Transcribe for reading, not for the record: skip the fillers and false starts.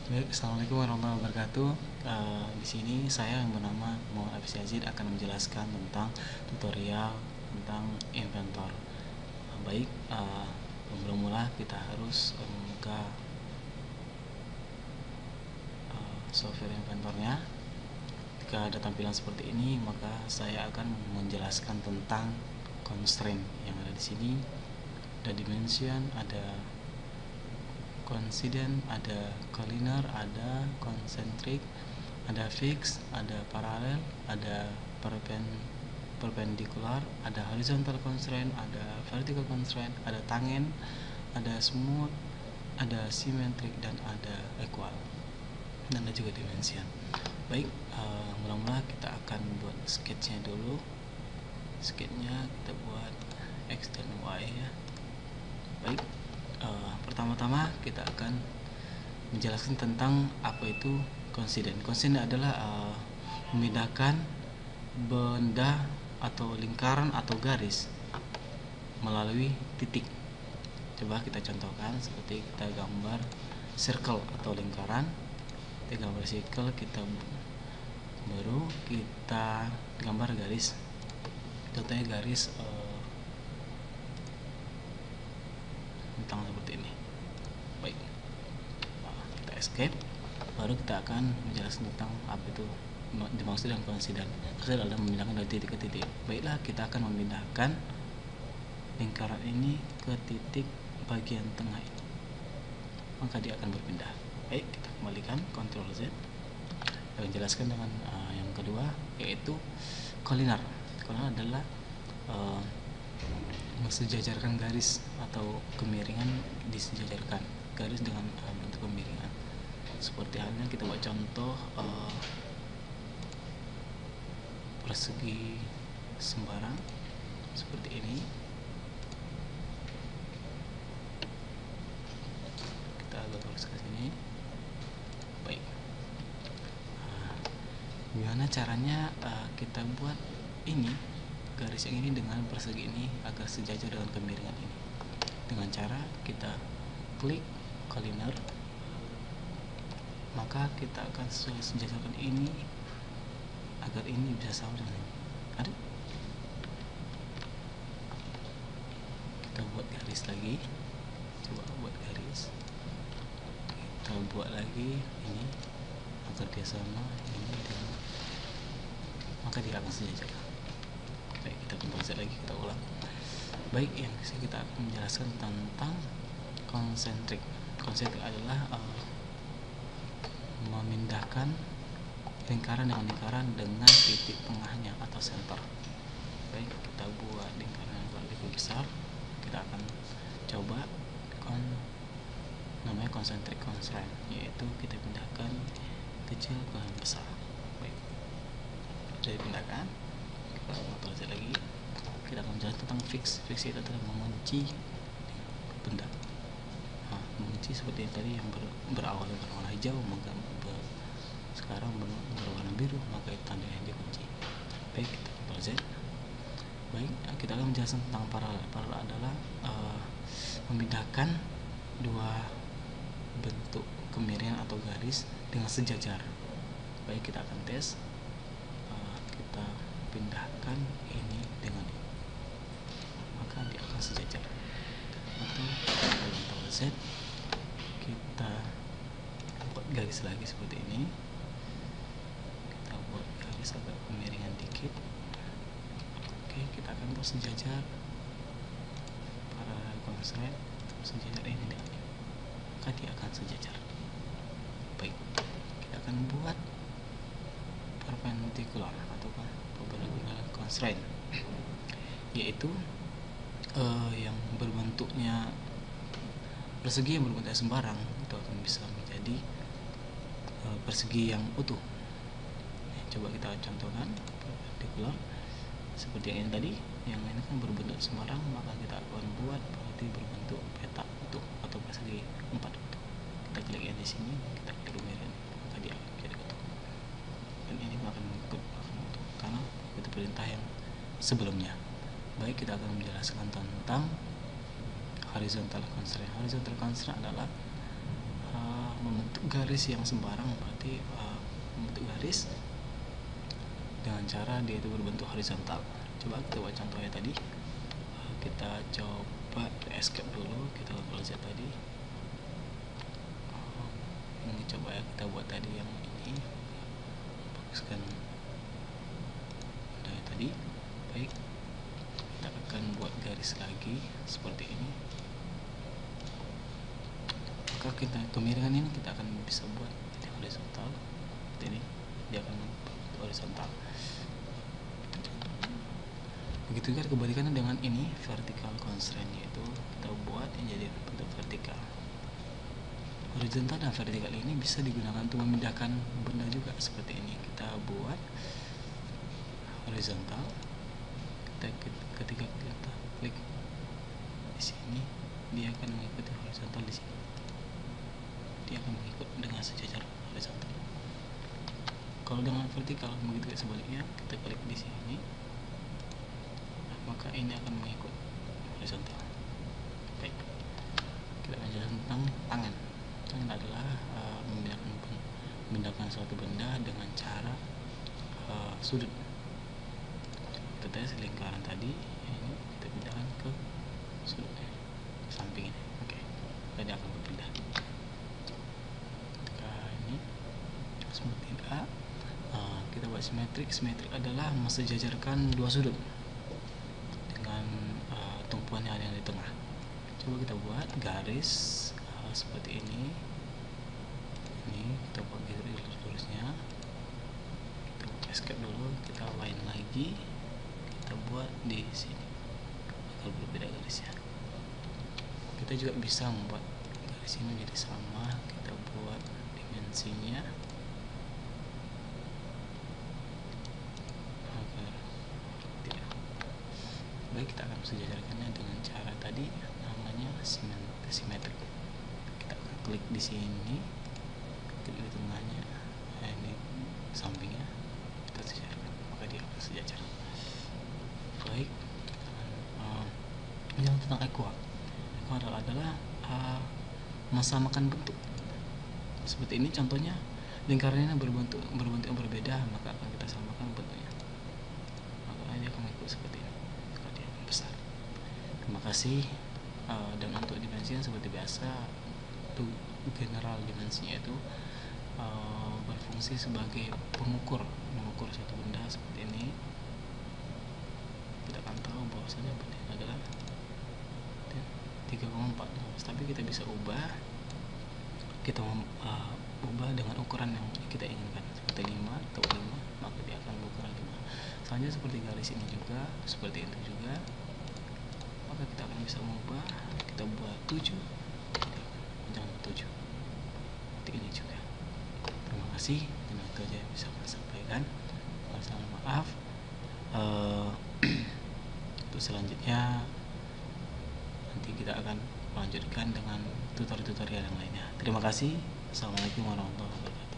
Baik, assalamualaikum warahmatullahi wabarakatuh. Di sini saya yang bernama Muhammad Hafiz Yazid akan menjelaskan tentang tutorial tentang inventor. Baik, sebelum mula kita harus membuka software inventornya. Jika ada tampilan seperti ini, maka saya akan menjelaskan tentang constraint yang ada di sini. Ada dimension, ada coincident, ada collinear, ada concentric, ada fix, ada paralel, ada perpendicular, ada horizontal constraint, ada vertical constraint, ada tangent, ada smooth, ada symmetric, dan ada equal, dan ada juga dimension. Baik, mula-mula kita akan buat sketchnya dulu. Sketchnya kita buat X dan Y ya. Baik, pertama-tama kita akan menjelaskan tentang apa itu coincident. Coincident adalah membedakan benda atau lingkaran atau garis melalui titik. Coba kita contohkan seperti kita gambar circle atau lingkaran. Kita gambar circle, baru kita gambar garis. Contohnya garis bintang seperti ini. Baik, kita escape, baru kita akan menjelaskan tentang apa itu dimaksud dengan coincident. Coincident adalah memindahkan dari titik ke titik. Baiklah, kita akan memindahkan lingkaran ini ke titik bagian tengah ini, maka dia akan berpindah. Baik, kita kembalikan Ctrl Z. Kita menjelaskan dengan yang kedua, yaitu collinear. Collinear adalah mensejajarkan garis atau kemiringan, disejajarkan garis dengan bentuk kemiringan. Seperti halnya kita buat contoh persegi sembarang seperti ini. Kita agak lurus ke sini. Baik, gimana caranya kita buat ini garis yang ini dengan persegi ini agar sejajar dengan kemiringan ini? Dengan cara kita klik collinear, maka kita akan sejajarkan ini agar ini bisa sama dengan ini. Aduh, kita buat garis lagi. Coba buat garis, kita buat lagi ini agar dia sama ini dengan, maka dia akan sejajar. Baik, kita kembali lagi, kita ulang. Baik, yang kita akan menjelaskan tentang concentric. Concentric adalah memindahkan lingkaran dengan lingkaran dengan titik tengahnya atau center. Baik, kita buat lingkaran yang lebih besar. Kita akan coba namanya concentric constraint, yaitu kita pindahkan kecil ke yang besar. Baik, sudah dipindahkan. Kita lagi, kita akan menjelaskan tentang fix. Fix itu adalah mengunci benda. Mengunci seperti yang tadi yang berawal berwarna hijau, maka sekarang berwarna biru, maka itu tanda yang dikunci. Baik, kita Ctrl Z. Baik, kita akan menjelaskan tentang paralel. Paralel adalah memindahkan dua bentuk kemiringan atau garis dengan sejajar. Baik, kita akan tes. Kita pindahkan ini dengan ini, maka dia akan sejajar. Atau Ctrl Z, kita buat garis lagi seperti ini. Kita buat garis agak kemiringan dikit. Oke, kita akan buat sejajar paralel constraint, sejajar ini dengan ini, maka dia akan sejajar. Baik, kita akan buat perpendicular atau perpendicular constraint, yaitu yang berbentuknya persegi yang berbentuk sembarang itu akan bisa menjadi persegi yang utuh. Coba kita contohkan perpendicular seperti yang ini tadi. Yang ini kan berbentuk sembarang, maka kita akan buat berarti berbentuk petak utuh atau persegi 4 utuh. Kita klik yang di sini, kita klik kemiringan, maka dia akan jadi utuh. Dan ini akan utuh karena itu perintah yang sebelumnya. Baik, kita akan menjelaskan tentang horizontal constraint. Horizontal constraint adalah membentuk garis yang sembarang, berarti membentuk garis dengan cara dia itu berbentuk horizontal. Coba kita buat contohnya tadi. Kita coba escape dulu, kita Ctrl Z tadi. Ini coba ya, kita buat tadi yang ini, baguskan dari tadi. Baik, kita akan buat garis lagi seperti ini. Maka kita kemiringan ini kita akan bisa buat ini horizontal seperti ini, dia akan horizontal. Begitu juga kebalikannya dengan ini vertical constraint, yaitu kita buat yang jadi bentuk vertikal. Horizontal dan vertikal ini bisa digunakan untuk memindahkan benda juga seperti ini. Kita buat horizontal, ketika kita klik di sini, dia akan mengikuti horizontal di sini. Dia akan mengikut dengan sejajar horizontal. Kalau dengan vertikal, begitu sebaliknya, kita klik di sini, maka ini akan mengikut horizontal. Baik, kita lanjut tentang tangan. Tangan adalah memindahkan suatu benda dengan cara sudut. Kita tes lingkaran tadi, ini kita pindahkan ke sudutnya, samping ini. Oke, dia akan berpindah. Ketika ini seperti A, kita buat simetrik. Simetrik adalah mensejajarkan dua sudut dengan tumpuannya ada yang di tengah. Coba kita buat garis seperti ini. Ini kita buat garis-garisnya. Kita buat escape dulu, kita line lagi, kita buat di sini agar berbeda garisnya. Kita juga bisa membuat garis ini menjadi sama. Kita buat dimensinya agar tidak. Baik, kita akan sejajarkannya dengan cara tadi, namanya simetrik. Kita akan klik di sini, klik di tengahnya, ini sampingnya, kita sejajarkan, maka dia akan sejajar. Baik, yang tentang equal adalah mensamakan bentuk. Seperti ini contohnya, lingkarannya berbentuk yang berbeda, maka akan kita samakan bentuknya, maka dia akan mengikut seperti ini, maka dia akan besar. Terima kasih. Dan untuk dimensinya seperti biasa, itu general dimensinya itu berfungsi sebagai mengukur suatu benda seperti ini. Kita akan tahu bahwasanya benda ini adalah 3,4, tapi kita bisa ubah, ubah dengan ukuran yang kita inginkan, seperti 5 atau 5, maka dia akan berukuran 5. Selanjutnya seperti garis ini juga, seperti itu juga, maka kita akan bisa mengubah. Kita buat 7, jangan 7, seperti ini juga. Terima kasih, dan itu aja yang bisa saya sampaikan. Salah maaf. Untuk selanjutnya nanti kita akan melanjutkan dengan tutorial yang lainnya. Terima kasih. Assalamualaikum warahmatullahi wabarakatuh.